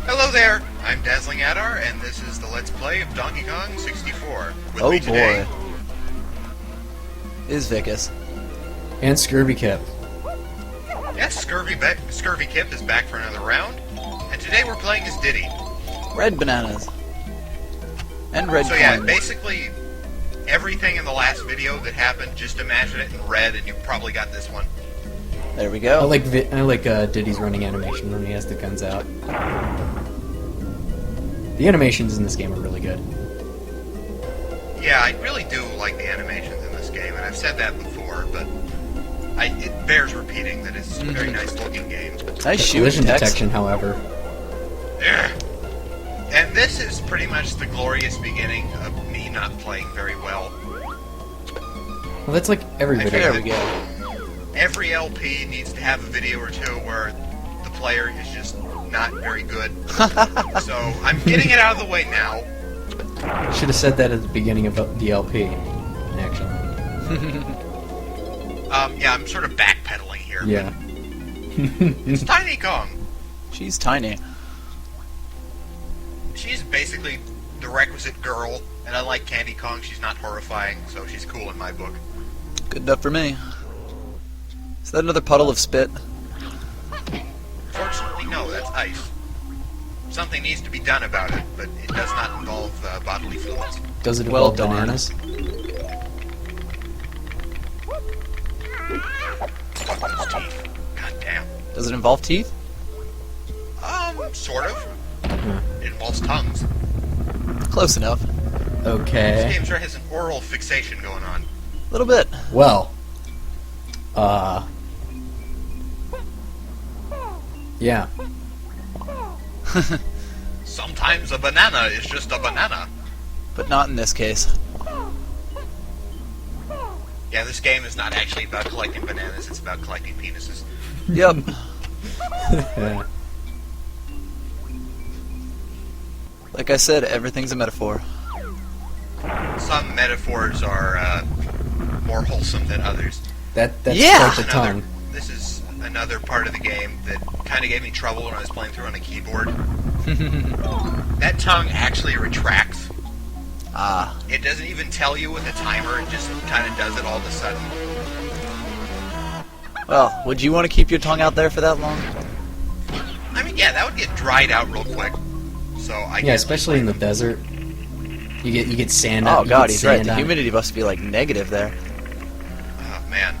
Hello there, I'm Dazzling Adar, and this is the Let's Play of Donkey Kong 64. With Oh me today, boy. Is Vicus. And Scurvy Kip. yes, Scurvy Kip is back for another round, and today we're playing as Diddy. Red bananas. And red So yeah, coins. basically everything in the last video that happened, just imagine it in red, and you probably got this one. There we I go. like Diddy's running animation when he has the guns out. The animations in this game are really good. Yeah, I really do like the animations in this game, and I've said that before, but it bears repeating that it's a very nice looking game. Nice shooting Collision text. detection, however. Yeah. And this is pretty much the glorious beginning of me not playing very well. Well, that's like every I video. There we go. Every LP needs to have a video or two where the player is just not very good. So I'm getting it out of the way now. Should have said that at the beginning of the LP, actually. Yeah, I'm sort of backpedaling here. Yeah. It's Tiny Kong. She's tiny. She's basically the requisite girl, and unlike Candy Kong, she's not horrifying, so she's cool in my book. Good enough for me. Is that another puddle of spit? Fortunately, no, that's ice. Something needs to be done about it, but it does not involve bodily fluids. Does it Well involve darn. bananas? Fuck those teeth. God damn. Does it involve teeth? Sort of. It involves tongues. Close enough. This Okay. game sure has an oral fixation going on. A little bit. Well. Yeah. Sometimes a banana is just a banana. But not in this case. Yeah, this game is not actually about collecting bananas, it's about collecting penises. Yep. Like I said, everything's a metaphor. Some metaphors are more wholesome than others. That's Yeah! quite the tongue. This is another part of the game that kind of gave me trouble when I was playing through on a keyboard. That tongue actually retracts. Ah. It doesn't even tell you with a timer, it just kind of does it all of a sudden. Well, would you want to keep your tongue out there for that long? I mean, yeah, that would get dried out real quick. So I Yeah, can't especially in the desert. You get sand. Oh you god, get he's right. sand The on it. humidity must be like negative there. Oh man,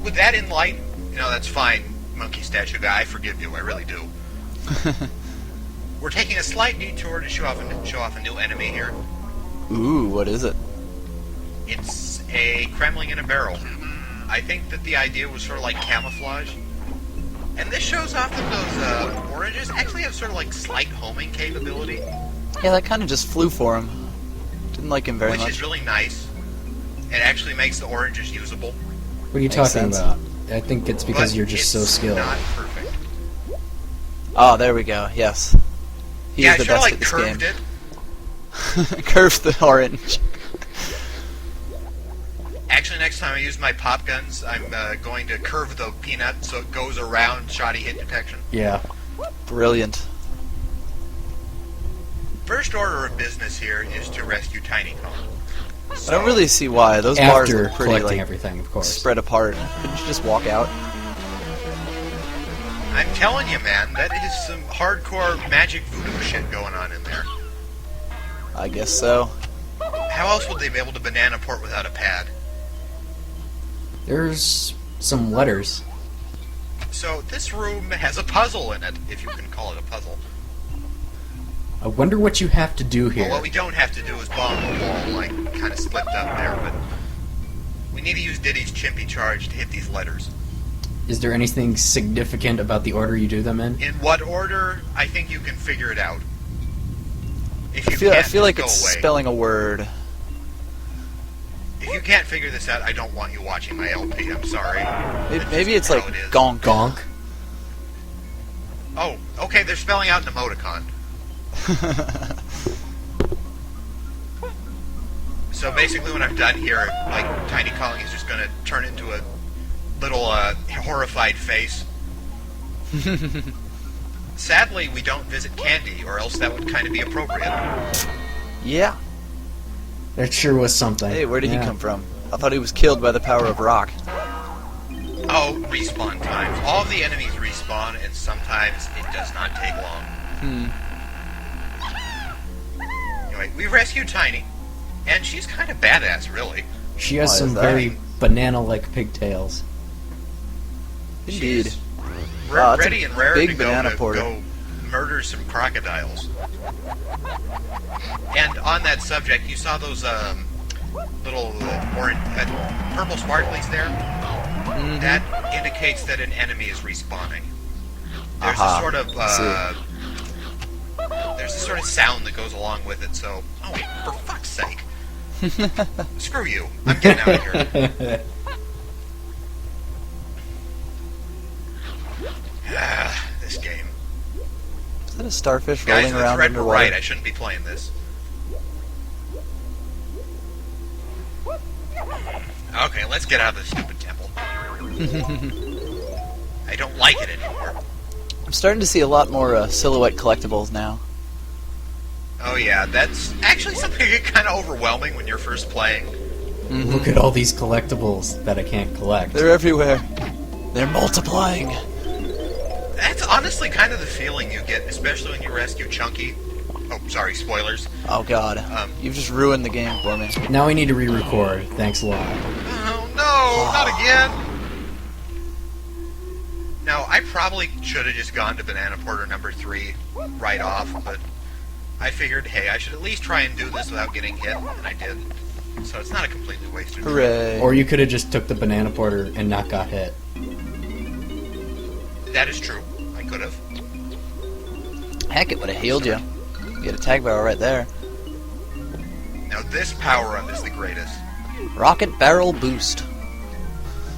with that in light, that's fine, monkey statue guy. I forgive you, I really do. We're taking a slight detour to show off a new enemy here. Ooh, what is it? It's a Kremling in a barrel. I think that the idea was sort of like camouflage, and this shows off that those oranges actually have sort of like slight homing capability, Yeah, that kind of just flew for him. Didn't like him very which much. is really nice. It actually makes the oranges usable. What are you Makes talking sense. about? I think it's because but you're just it's so skilled. Not perfect. Oh, there we go. Yes. He Yeah, is I the should have best like at this curved game. it. Curved the orange. Actually, next time I use my pop guns, I'm going to curve the peanut so it goes around shoddy hit detection. Yeah. Brilliant. First order of business here is to rescue Tiny Kong. I don't really see why. Those bars After look pretty collecting like everything, of course. spread apart. Couldn't you just walk out? I'm telling you, man, that is some hardcore magic voodoo shit going on in there. I guess so. How else would they be able to banana port without a pad? There's some letters. So this room has a puzzle in it, if you can call it a puzzle. I wonder what you have to do here. Well, what we don't have to do is bomb the wall, like kind of slipped up there, but we need to use Diddy's chimpy charge to hit these letters. Is there anything significant about the order you do them in? In what order? I think you can figure it out. If you I can't, feel like just it's go away. spelling a word. If you can't figure this out, I don't want you watching my LP. I'm sorry. Maybe it's how like it is. gonk. Gonk. Oh, okay. They're spelling out an emoticon. So basically, when I'm done here, like Tiny Kong is just gonna turn into a little horrified face. sadly, we don't visit Candy, or else that would kind of be appropriate. Yeah. That sure was something. Hey, where did he Yeah. come from? I thought he was killed by the power of rock. Oh, respawn times. All of the enemies respawn, and sometimes it does not take long. Anyway, we rescued Tiny, and she's kind of badass, really. She has Why some is that? very banana-like pigtails. Indeed. She's Wow, that's ready a and rare big to banana go porter. murder some crocodiles. And on that subject, you saw those little orange, purple sparklies there? That indicates that an enemy is respawning. There's Aha, a sort of I there's a sort of sound that goes along with it. So, oh, for fuck's sake! Screw you! I'm getting out of here. This game. Is that a starfish Guys rolling in the around thread were underwater? right. I shouldn't be playing this. Okay, let's get out of this stupid temple. I don't like it anymore. I'm starting to see a lot more silhouette collectibles now. Oh yeah, that's actually something that get kind of overwhelming when you're first playing. Look at all these collectibles that I can't collect. They're everywhere. They're multiplying. That's honestly kind of the feeling you get, especially when you rescue Chunky. Oh, sorry, spoilers. Oh god. You've just ruined the game for me. Now we need to re-record. Thanks a lot. Oh no, not again! Now, I probably should have just gone to Banana Porter number 3 right off, but I figured, hey, I should at least try and do this without getting hit, and I did. So it's not a completely wasted trip. Hooray. Or you could have just took the banana porter and not got hit. That is true. I could have. Heck, it would have healed you. You had a tag barrel right there. Now, this power-up is the greatest. Rocket barrel boost.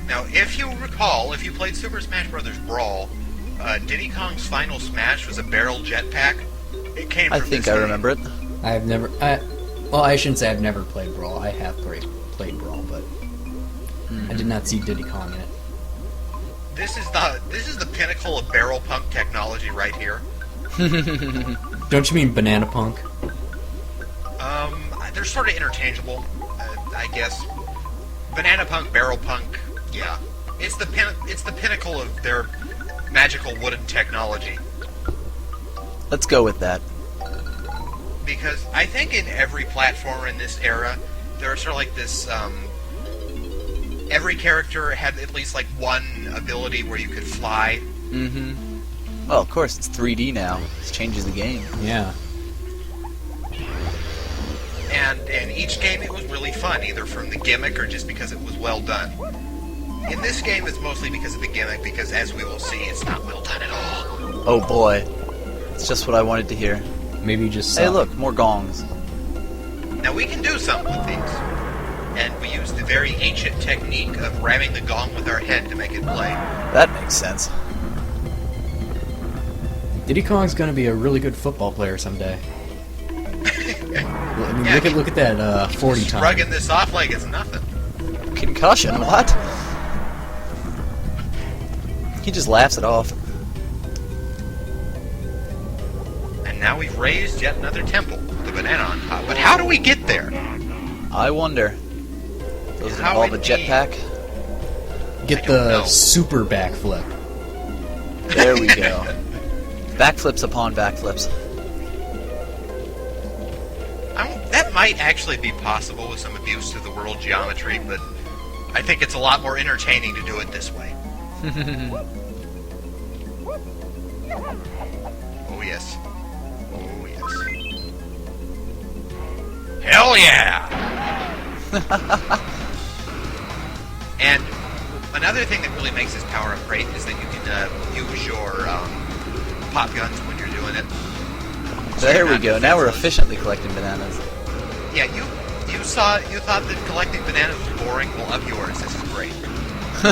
Now, if you recall, if you played Super Smash Bros. Brawl, Diddy Kong's final smash was a barrel jetpack. It came from I think this I game. remember it. I have never... well, I shouldn't say I've never played Brawl. I have played Brawl, but I did not see Diddy Kong in it. This is the pinnacle of barrel punk technology right here. Don't you mean Banana Punk? They're sort of interchangeable, I guess. Banana punk, barrel punk, yeah. It's the pinnacle of their magical wooden technology. Let's go with that. Because I think in every platformer in this era, there's sort of like this, every character had at least like one ability where you could fly. Well, of course, it's 3D now. This changes the game. Yeah. And in each game it was really fun, either from the gimmick or just because it was well done. In this game it's mostly because of the gimmick, because as we will see, it's not well done at all. Oh boy. It's just what I wanted to hear. Maybe just... Hey look, more gongs. Now we can do something with these. And we use the very ancient technique of ramming the gong with our head to make it play. That makes sense. Diddy Kong's gonna be a really good football player someday. I mean, Yeah, look at that 40 time. Shrugging this off like it's nothing. Concussion, what? He just laughs it off. And now we've raised yet another temple, the banana on top. But how do we get there? I wonder. Does it How involve a indeed. jetpack? Get I don't the know. super backflip. There we go. Backflips upon backflips. That might actually be possible with some abuse to the world geometry, but I think it's a lot more entertaining to do it this way. Oh yes. Oh yes. Hell yeah! And another thing that really makes this power up great is that you can use your pop guns when you're doing it. So There you're we not go. Now we're defenseless. efficiently collecting bananas. Yeah, you thought that collecting bananas was boring. Well, of yours, this is great.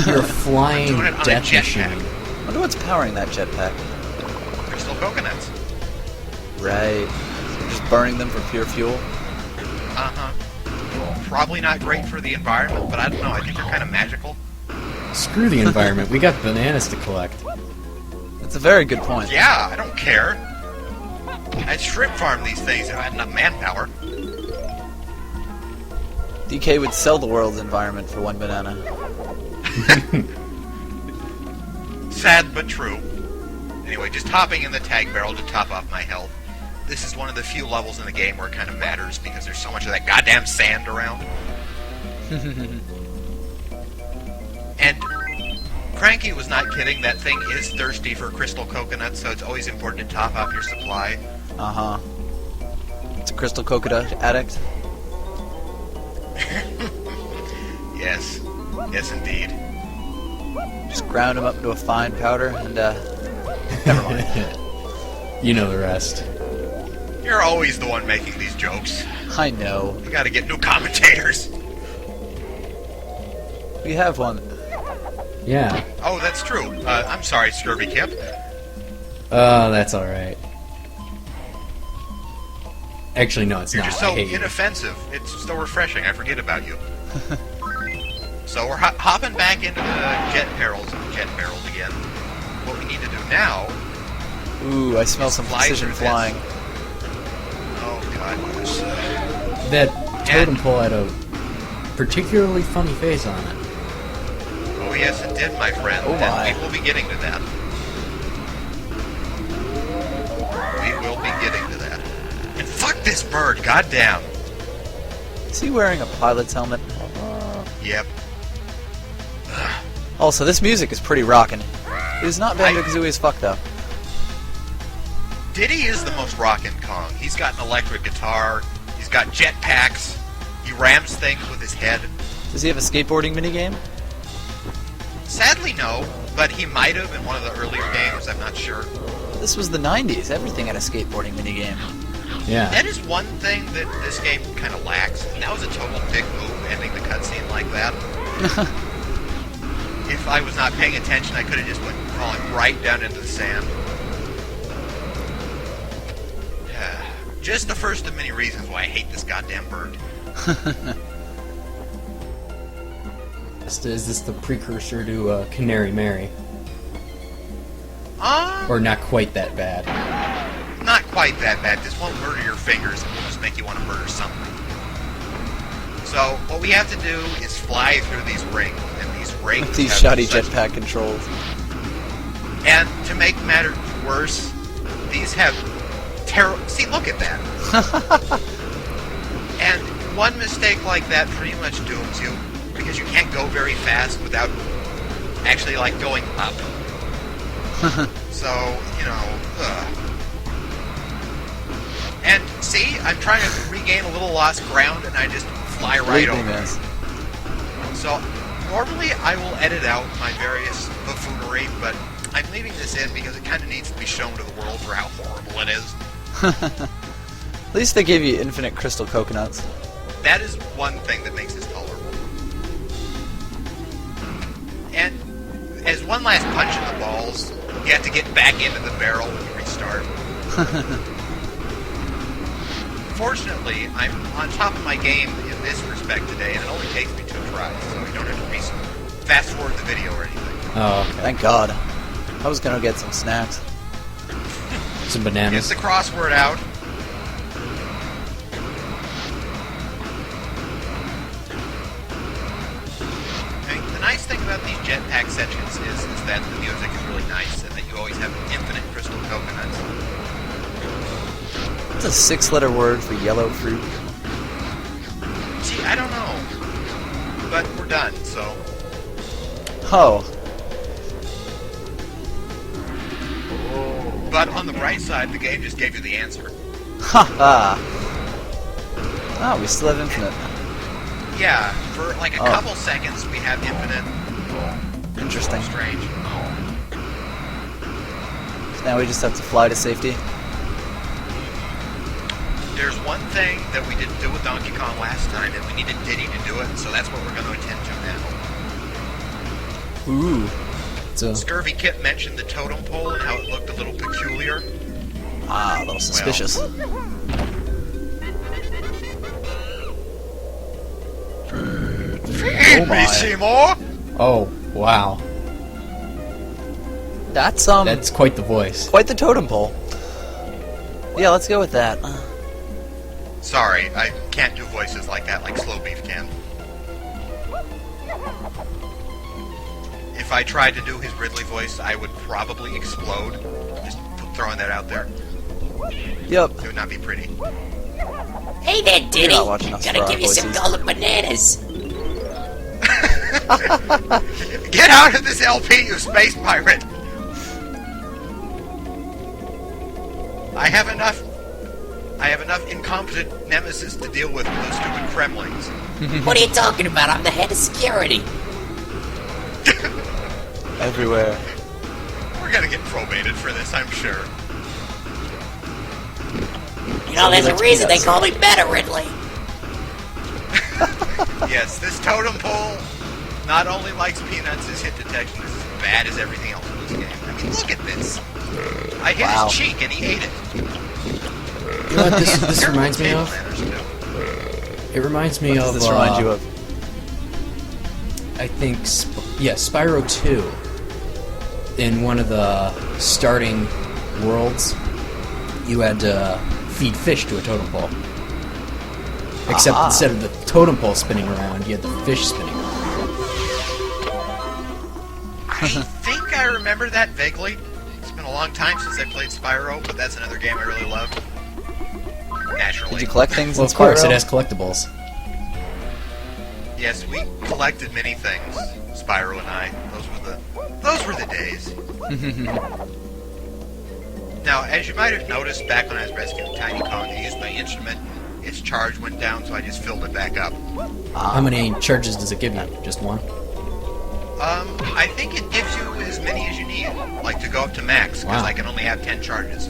You're a flying doing it on a death jetpack. machine. I wonder what's powering that jetpack. Crystal coconuts. Right. So we're just burning them for pure fuel. Uh-huh. Probably not great for the environment, but I don't know. I think they're kind of magical. Screw the environment. We got bananas to collect. It's a very good point. Yeah, I don't care. I'd shrimp farm these things if I had enough manpower. DK would sell the world's environment for 1 banana. Sad but true. Anyway, just hopping in the tag barrel to top off my health. This is one of the few levels in the game where it kind of matters because there's so much of that goddamn sand around. And Cranky was not kidding. That thing is thirsty for crystal coconuts, so it's always important to top up your supply. Uh-huh. It's a crystal coconut addict. Yes. Yes, indeed. Just ground them up into a fine powder and, never mind. You know the rest. You're always the one making these jokes. I know. We gotta get new commentators. We have one. Yeah. Oh, that's true. I'm sorry, Scurvy Kip. Oh, that's alright. Actually, no, it's You're not. just so I hate you. inoffensive. It's so refreshing. I forget about you. So we're hopping back into the jet barrels again. What we need to do now... Ooh, I smell some Fly precision through this. flying. Oh, God. This, That totem pole had a particularly funny face on it. oh, yes, it did, my friend. Oh, my. And we will be getting to that. We will be getting to that. And fuck this bird, goddamn. Is he wearing a pilot's helmet? Yep. Also, this music is pretty rockin'. It is not Banjo-Kazooie as fuck, though. Diddy is the most rockin' Kong. He's got an electric guitar. He's got jetpacks. He rams things with his head. Does he have a skateboarding minigame? Sadly, no, but he might have in one of the earlier games. I'm not sure. This was the 90s. Everything had a skateboarding minigame. Yeah. That is one thing that this game kind of lacks, and that was a total dick move, ending the cutscene like that. If I was not paying attention, I could have just went falling right down into the sand. Just the first of many reasons why I hate this goddamn bird. Is this the precursor to Canary Mary? Uh, Or not quite that bad? Not quite that bad. This won't murder your fingers. It will just make you want to murder something. So, what we have to do is fly through these rings. And these rings With these have shoddy such- jetpack controls. And to make matters worse, these have See, look at that. And one mistake like that pretty much dooms you, because you can't go very fast without actually, like, going up. So, you know, And, see, I'm trying to regain a little lost ground, and I just fly right Believe me, over. miss. So, normally I will edit out my various buffoonery, but I'm leaving this in because it kind of needs to be shown to the world for how horrible it is. At least they gave you infinite crystal coconuts. That is one thing that makes this tolerable. And as one last punch in the balls, you have to get back into the barrel when you restart. Fortunately, I'm on top of my game in this respect today, and it only takes me 2 tries, so I don't have to fast forward the video or anything. Oh, okay. Thank God. I was gonna get some snacks. Some Get bananas. the crossword out. And the nice thing about these jetpack sections is that the music is really nice, and that you always have infinite crystal coconuts. What's a 6-letter word for yellow fruit? See, I don't know. But we're done, so... Oh. But on the bright side, the game just gave you the answer. Ha ha. Oh, we still have infinite. Yeah, for like a Oh. couple seconds we have infinite. Interesting. Strange. So now we just have to fly to safety. There's one thing that we didn't do with Donkey Kong last time, and we needed Diddy to do it, so that's what we're going to attend to now. Ooh. So, Scurvy Kip mentioned the Totem Pole and how it looked a little peculiar. Ah, a little suspicious. Feed me, my. Seymour! oh, wow. That's quite the voice. quite the totem pole. Yeah, let's go with that. Sorry, I can't do voices like that like Slow Beef can. If I tried to do his Ridley voice, I would probably explode. Just throwing that out there. Yep. It would not be pretty. Hey there, Diddy. not watching us for Gotta our give you some voices. golden bananas. Get out of this LP, you space pirate! I have enough incompetent nemesis to deal with those stupid Kremlings. What are you talking about? I'm the head of security. Everywhere. We're gonna get probated for this, I'm sure. You know, there's a reason they call me Better Ridley. Yes, this totem pole not only likes peanuts, his hit detection is as bad as everything else in this game. I mean, look at this. I hit Wow. his cheek and he ate it. You know what this reminds me Table of? manners, too. It reminds me What of. does this remind you of? I think, Spyro 2. In one of the starting worlds, you had to feed fish to a totem pole. Except Aha. instead of the totem pole spinning around, you had the fish spinning around. I think I remember that vaguely. It's been a long time since I played Spyro, but that's another game I really loved. Naturally. Did you collect things Well, in of course, Spyro? it has collectibles. Yes, we collected many things, Spyro and I. Those were the days. Now, as you might have noticed, back when I was rescuing Tiny Kong, I used my instrument. Its charge went down, so I just filled it back up. How many charges does it give you? Just one? I think it gives you as many as you need, like to go up to max, because Wow. I can only have 10 charges.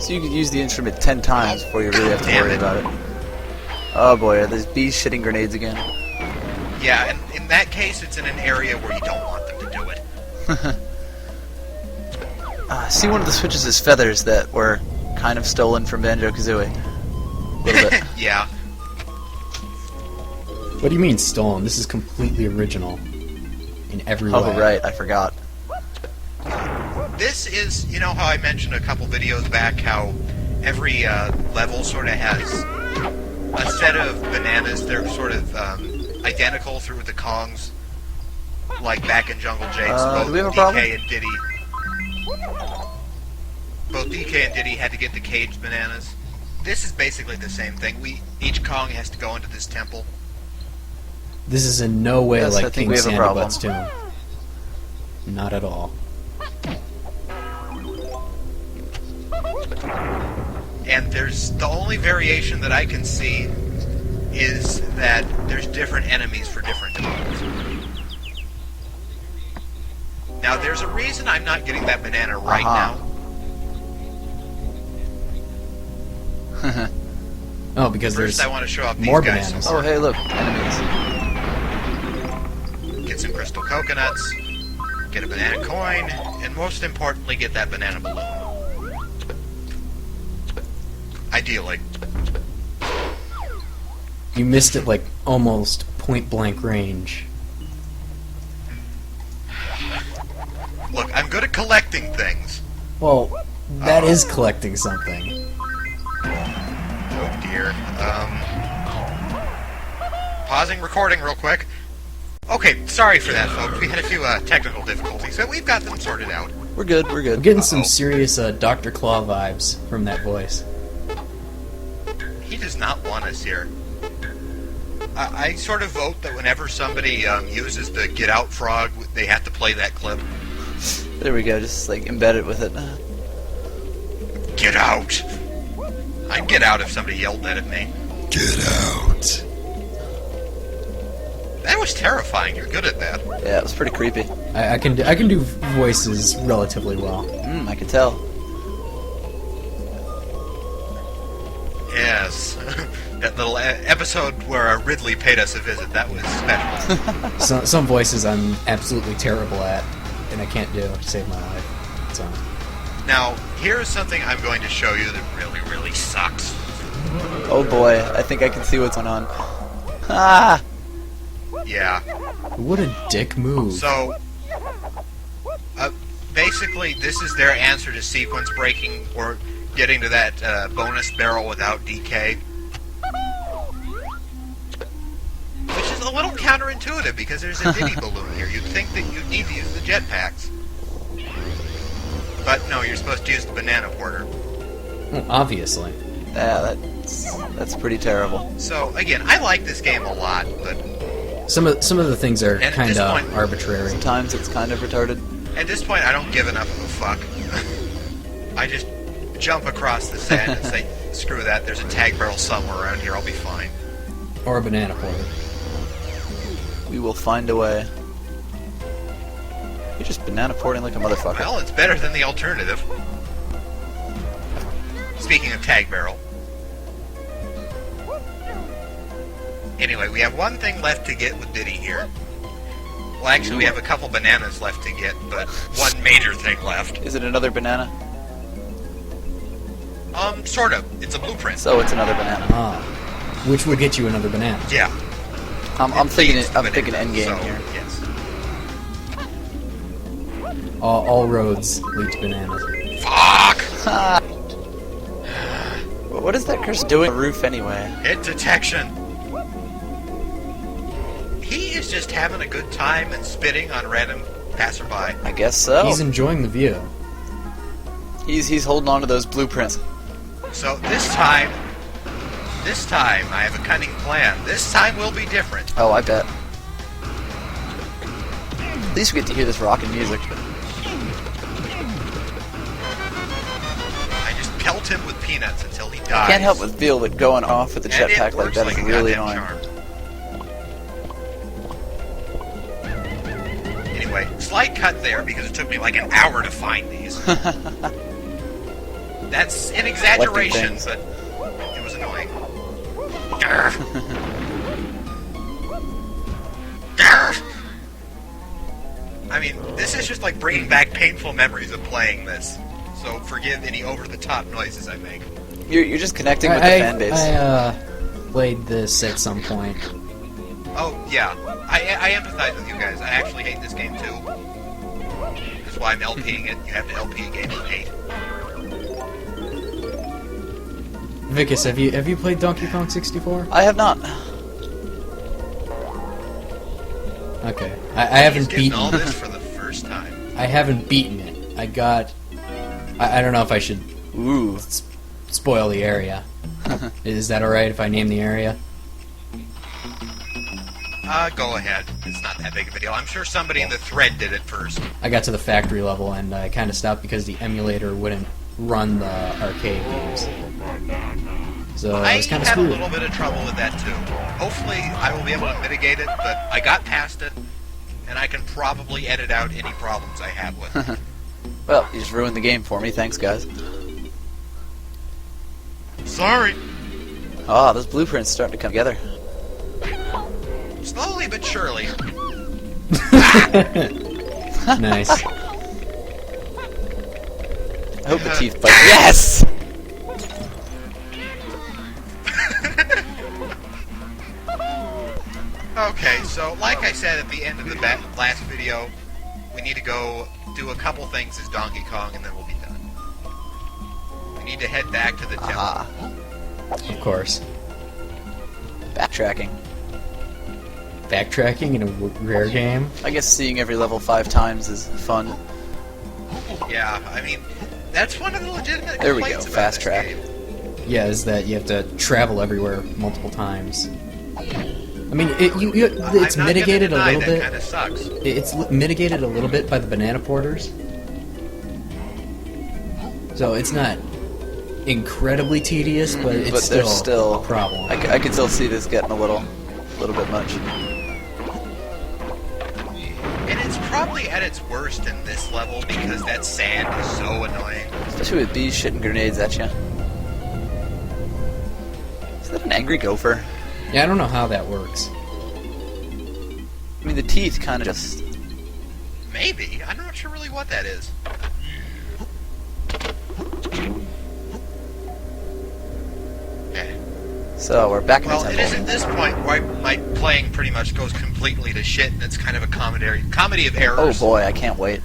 So you could use the instrument 10 times before you really have to Damn worry it. about it. Oh boy, are these bees shitting grenades again? Yeah, and in that case, it's in an area where you don't want them to do it. See one of the switches' feathers that were kind of stolen from Banjo-Kazooie. A little bit. Yeah. What do you mean stolen? This is completely original. In every way. Oh right, I forgot. This is, you know how I mentioned a couple videos back how every level sort of has a set of bananas. They're sort of identical through the Kongs, like back in Jungle Jakes. Both do we have a DK problem? and Diddy. Both DK and Diddy had to get the caged bananas. This is basically the same thing. Each Kong has to go into this temple. This is in no way Yes, I like think King we have a problem. Sandabutt's tomb. Not at all. And there's the only variation that I can see is that there's different enemies for different Kongs. Now, there's a reason I'm not getting that banana right Aha. now. Oh, because First, there's I want to show off these more guys. bananas. Oh hey, look, enemies. Get some crystal coconuts, get a banana coin, and most importantly, get that banana balloon. Ideally. You missed it like almost point blank range. Look, I'm good at collecting things. Well, that is collecting something. Oh dear. Pausing recording real quick. Okay, sorry for that, folks. We had a few technical difficulties, but we've got them sorted out. We're good, we're I'm good. getting some serious Dr. Claw vibes from that voice. He does not want us here. I sort of vote that whenever somebody uses the Get Out frog, they have to play that clip. There we go, just like embed it with it. Get out! I'd get out if somebody yelled that at me. Get out! That was terrifying. You're good at that. Yeah, it was pretty creepy. I can do voices relatively well. I can tell. Yes. That little episode where Ridley paid us a visit, that was special. Some voices I'm absolutely terrible at, and I can't do to save my life. So Now, here's something I'm going to show you that really, really sucks. Oh boy, I think I can see what's going on. Ah! Yeah. what a dick move. So, basically, this is their answer to sequence breaking or getting to that bonus barrel without DK. Which is a little counterintuitive because there's a Diddy balloon here. You'd think that you'd need to use the jetpacks. But no, you're supposed to use the banana porter. Well, obviously. Yeah, that's pretty terrible. So, again, I like this game a lot, but Some of the things are at kind this of point- arbitrary. Sometimes it's kind of retarded. at this point I don't give enough of a fuck. I just jump across the sand and say, screw that, there's a tag barrel somewhere around here, I'll be fine. Or a banana porter. We will find a way. You're just banana porting like a motherfucker. Well, it's better than the alternative. Speaking of tag barrel. Anyway, we have one thing left to get with Diddy here. Well, actually, we have a couple bananas left to get, but one major thing left. Is it another banana? Sort of. It's a blueprint. So it's another banana. Ah. Which would get you another banana. Yeah. I'm thinking Leads I'm to thinking banana, endgame so, here. Yes. All roads lead to bananas. Fuck! What is that curse doing on the roof anyway? Hit detection. He is just having a good time and spitting on random passerby. I guess so. He's enjoying the view. He's holding on to those blueprints. So this time I have a cunning plan. This time will be different. Oh, I bet. At least we get to hear this rockin' music. I just pelt him with peanuts until he dies. Can't help but feel that going off with the And it jetpack like works that is a really goddamn annoying. charm. Anyway, slight cut there because it took me like an hour to find these. That's an exaggeration, things. but it was annoying. Grr. Grr. I mean, this is just like bringing back painful memories of playing this. So forgive any over-the-top noises I make. You're just connecting with the fan base. I played this at some point. Oh, yeah. I empathize with you guys. I actually hate this game, too. That's why I'm LPing it. You have to LP a game you hate. Vicus, have you played Donkey Kong 64? I have not. Okay, I haven't He's getting beaten. all this for the first time. I haven't beaten it. I got. I don't know if I should Ooh. spoil the area. Is that alright if I name the area? Go ahead. It's not that big of a deal. I'm sure somebody in the thread did it first. I got to the factory level and I kind of stopped because the emulator wouldn't run the arcade games. So I I was kind of had a screwed. little bit of trouble with that, too. Hopefully, I will be able to mitigate it, but I got past it, and I can probably edit out any problems I have with it. Well, you just ruined the game for me. Thanks, guys. Sorry. Ah, those blueprints starting to come together. Slowly but surely. Nice. I hope the teeth bite. Yes! Okay, so like I said at the end of the last video, we need to go do a couple things as Donkey Kong, and then we'll be done. We need to head back to the temple. Ah, Of course. backtracking. Backtracking in a rare game? I guess seeing every level 5 times is fun. Yeah, I mean, that's one of the legitimate There we complaints go, about fast this track. game. Yeah, is that you have to travel everywhere multiple times. I mean, it's I'm not mitigated a gonna deny little that bit. kind of sucks. It's mitigated a little bit by the banana porters. So it's not incredibly tedious, but it's But there's still a problem. I can still see this getting a little bit much. And it's probably at its worst in this level because that sand is so annoying. Especially with bees shitting grenades at you. Is that an angry gopher? Yeah, I don't know how that works. I mean, the teeth kind of just... Maybe. I'm not sure really what that is. Eh. So, we're back in Well, the it temple. is at this point where my playing pretty much goes completely to shit, and it's kind of a comedy of errors. Oh boy, I can't wait.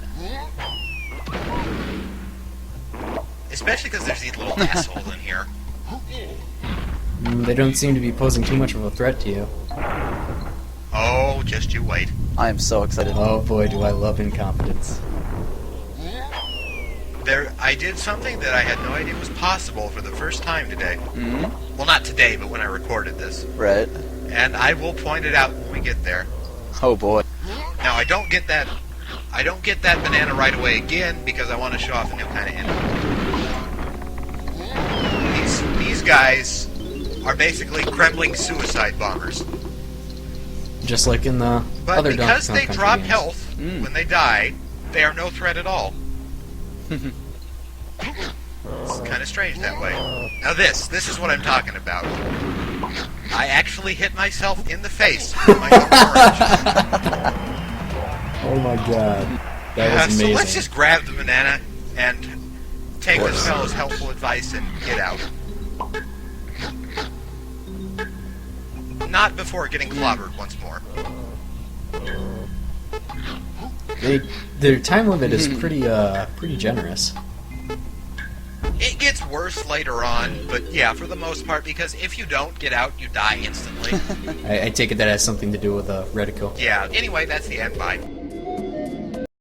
Especially because there's these little assholes in here. They don't seem to be posing too much of a threat to you. Oh, just you wait. I am so excited. Oh boy, do I love incompetence. I did something that I had no idea was possible for the first time today. Mm-hmm. Well, not today, but when I recorded this. Right. And I will point it out when we get there. Oh boy. Now, I don't get that banana right away again because I want to show off a new kind of enemy. These guys are basically Kremlin suicide bombers. Just like in the But other Donkey because Kong they Country drop games. health when they die, they are no threat at all. It's kind of strange that way. Now this is what I'm talking about. I actually hit myself in the face with my own courage. Oh my god. That was So amazing. let's just grab the banana and take this fellow's helpful advice and get out. Not before getting clobbered once more. Their time limit is pretty generous. It gets worse later on, but yeah, for the most part, because if you don't get out, you die instantly. I take it that has something to do with a reticle. Yeah, anyway, that's the end. Bye.